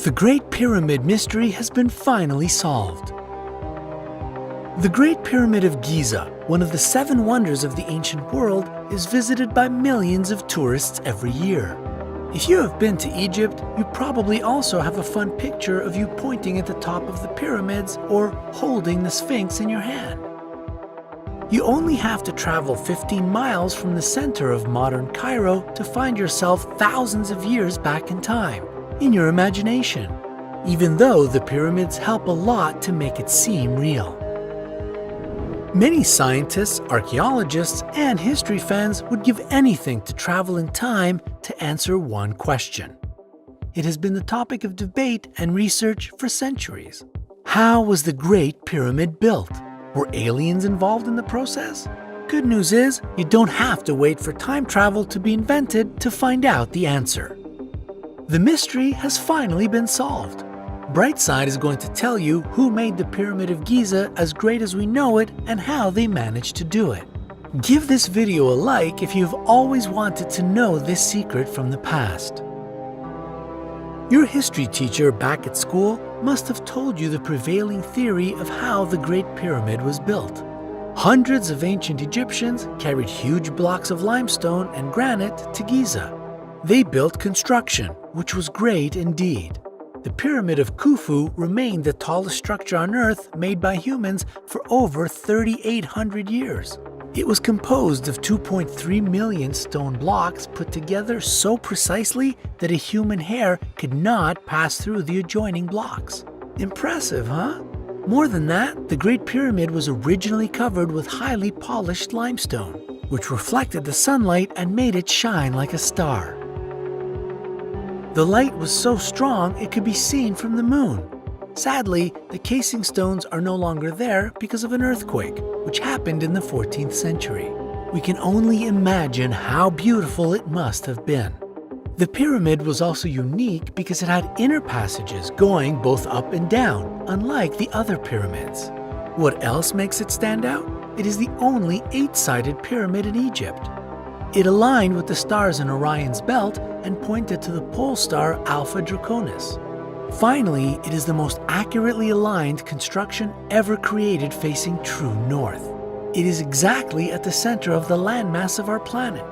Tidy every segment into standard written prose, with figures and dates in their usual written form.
The Great Pyramid mystery has been finally solved. The Great Pyramid of Giza, one of the 7 wonders of the ancient world, is visited by millions of tourists every year. If you have been to Egypt, you probably also have a fun picture of you pointing at the top of the pyramids or holding the Sphinx in your hand. You only have to travel 15 miles from the center of modern Cairo to find yourself thousands of years back in time, in your imagination, even though the pyramids help a lot to make it seem real. Many scientists, archaeologists, and history fans would give anything to travel in time to answer one question. It has been the topic of debate and research for centuries. How was the Great Pyramid built? Were aliens involved in the process? Good news is, you don't have to wait for time travel to be invented to find out the answer. The mystery has finally been solved. Brightside is going to tell you who made the Pyramid of Giza as great as we know it and how they managed to do it. Give this video a like if you've always wanted to know this secret from the past. Your history teacher back at school must have told you the prevailing theory of how the Great Pyramid was built. Hundreds of ancient Egyptians carried huge blocks of limestone and granite to Giza. They built construction, which was great indeed. The Pyramid of Khufu remained the tallest structure on Earth made by humans for over 3,800 years. It was composed of 2.3 million stone blocks put together so precisely that a human hair could not pass through the adjoining blocks. Impressive, huh? More than that, the Great Pyramid was originally covered with highly polished limestone, which reflected the sunlight and made it shine like a star. The light was so strong it could be seen from the moon. Sadly, the casing stones are no longer there because of an earthquake, which happened in the 14th century. We can only imagine how beautiful it must have been. The pyramid was also unique because it had inner passages going both up and down, unlike the other pyramids. What else makes it stand out? It is the only 8-sided pyramid in Egypt. It aligned with the stars in Orion's belt and pointed to the pole star Alpha Draconis. Finally, it is the most accurately aligned construction ever created facing true north. It is exactly at the center of the landmass of our planet.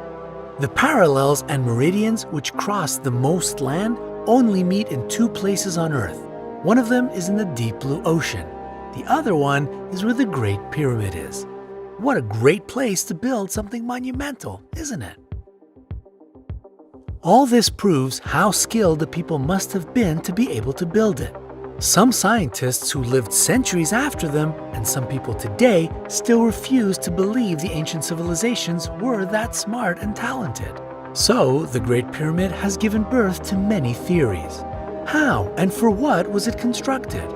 The parallels and meridians which cross the most land only meet in 2 places on Earth. One of them is in the deep blue ocean. The other one is where the Great Pyramid is. What a great place to build something monumental, isn't it? All this proves how skilled the people must have been to be able to build it. Some scientists who lived centuries after them, and some people today, still refuse to believe the ancient civilizations were that smart and talented. So, the Great Pyramid has given birth to many theories. How and for what was it constructed?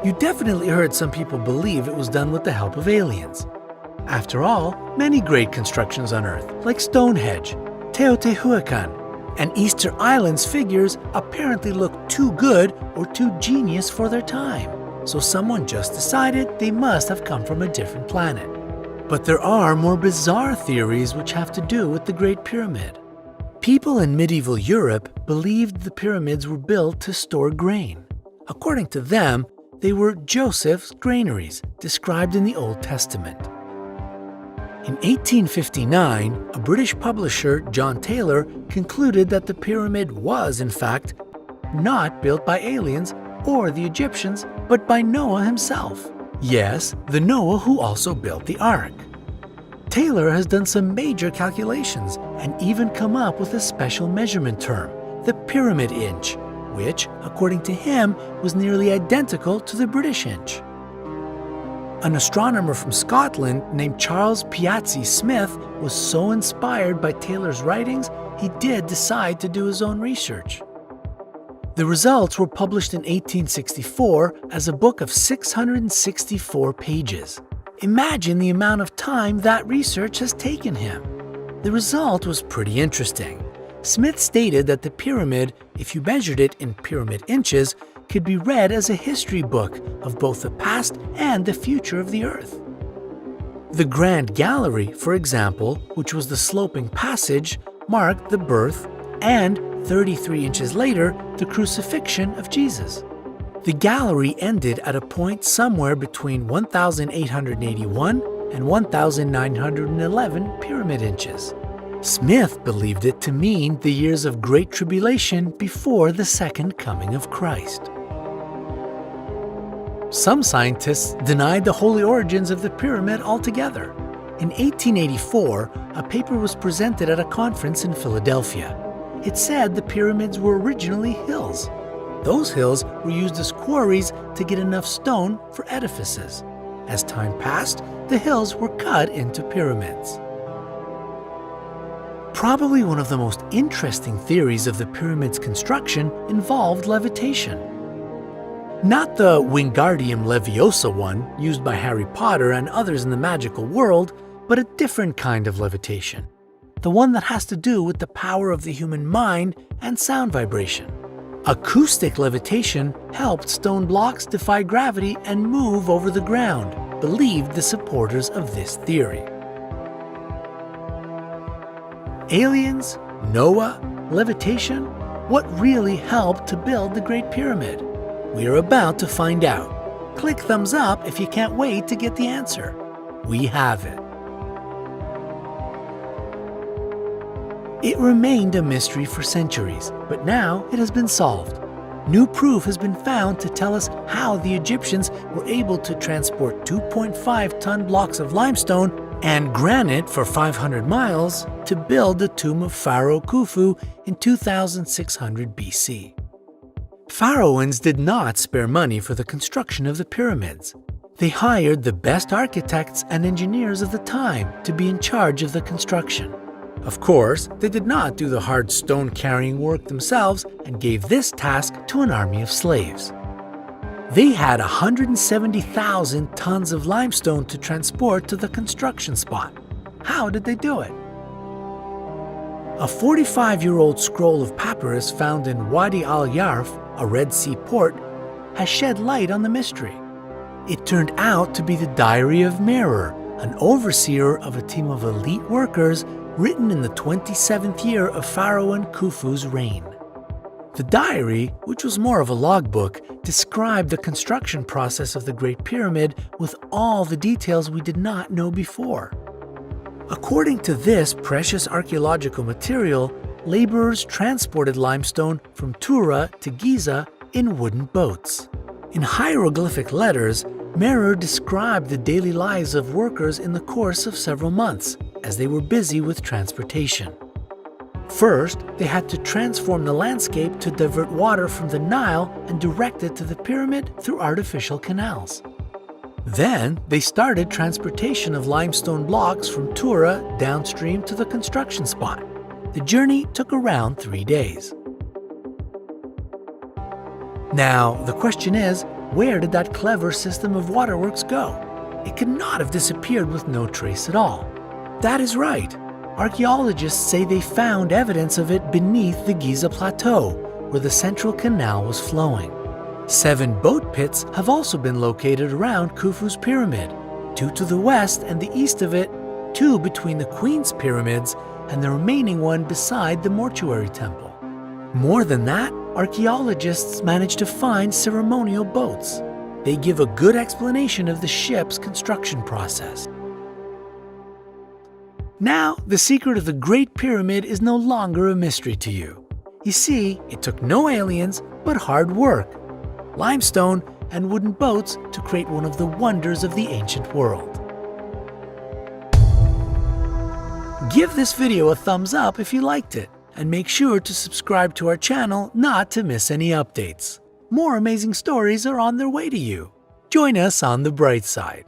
You definitely heard some people believe it was done with the help of aliens. After all, many great constructions on Earth, like Stonehenge, Teotihuacan, and Easter Island's figures apparently look too good or too genius for their time, so someone just decided they must have come from a different planet. But there are more bizarre theories which have to do with the Great Pyramid. People in medieval Europe believed the pyramids were built to store grain. According to them, they were Joseph's granaries, described in the Old Testament. In 1859, a British publisher, John Taylor, concluded that the pyramid was, in fact, not built by aliens or the Egyptians, but by Noah himself. Yes, the Noah who also built the Ark. Taylor has done some major calculations and even come up with a special measurement term, the pyramid inch, which, according to him, was nearly identical to the British inch. An astronomer from Scotland named Charles Piazzi Smith was so inspired by Taylor's writings, he did decide to do his own research. The results were published in 1864 as a book of 664 pages. Imagine the amount of time that research has taken him. The result was pretty interesting. Smith stated that the pyramid, if you measured it in pyramid inches, could be read as a history book of both the past and the future of the Earth. The Grand Gallery, for example, which was the sloping passage, marked the birth and 33 inches later, the crucifixion of Jesus. The gallery ended at a point somewhere between 1,881 and 1,911 pyramid inches. Smith believed it to mean the years of Great Tribulation before the second coming of Christ. Some scientists denied the holy origins of the pyramid altogether. In 1884, a paper was presented at a conference in Philadelphia. It said the pyramids were originally hills. Those hills were used as quarries to get enough stone for edifices. As time passed, the hills were cut into pyramids. Probably one of the most interesting theories of the pyramid's construction involved levitation. Not the Wingardium Leviosa one used by Harry Potter and others in the magical world, but a different kind of levitation. The one that has to do with the power of the human mind and sound vibration. Acoustic levitation helped stone blocks defy gravity and move over the ground, believed the supporters of this theory. Aliens? Noah? Levitation? What really helped to build the Great Pyramid? We are about to find out. Click thumbs up if you can't wait to get the answer. We have it. It remained a mystery for centuries, but now it has been solved. New proof has been found to tell us how the Egyptians were able to transport 2.5-ton blocks of limestone and granite for 500 miles to build the tomb of Pharaoh Khufu in 2600 BC. Pharaohs did not spare money for the construction of the pyramids. They hired the best architects and engineers of the time to be in charge of the construction. Of course, they did not do the hard stone-carrying work themselves and gave this task to an army of slaves. They had 170,000 tons of limestone to transport to the construction spot. How did they do it? A 45-year-old scroll of papyrus found in Wadi al-Yarf, a Red Sea port, has shed light on the mystery. It turned out to be the Diary of Merer, an overseer of a team of elite workers written in the 27th year of Pharaoh Khufu's reign. The diary, which was more of a logbook, described the construction process of the Great Pyramid with all the details we did not know before. According to this precious archaeological material, laborers transported limestone from Tura to Giza in wooden boats. In hieroglyphic letters, Merer described the daily lives of workers in the course of several months, as they were busy with transportation. First, they had to transform the landscape to divert water from the Nile and direct it to the pyramid through artificial canals. Then, they started transportation of limestone blocks from Tura downstream to the construction spot. The journey took around 3 days. Now, the question is, where did that clever system of waterworks go? It could not have disappeared with no trace at all. That is right. Archaeologists say they found evidence of it beneath the Giza Plateau, where the central canal was flowing. 7 boat pits have also been located around Khufu's pyramid, 2 to the west and the east of it, 2 between the Queen's pyramids, and the remaining one beside the mortuary temple. More than that, archaeologists managed to find ceremonial boats. They give a good explanation of the ship's construction process. Now, the secret of the Great Pyramid is no longer a mystery to you. You see, it took no aliens, but hard work, limestone, and wooden boats to create one of the wonders of the ancient world. Give this video a thumbs up if you liked it, and make sure to subscribe to our channel not to miss any updates. More amazing stories are on their way to you. Join us on the bright side.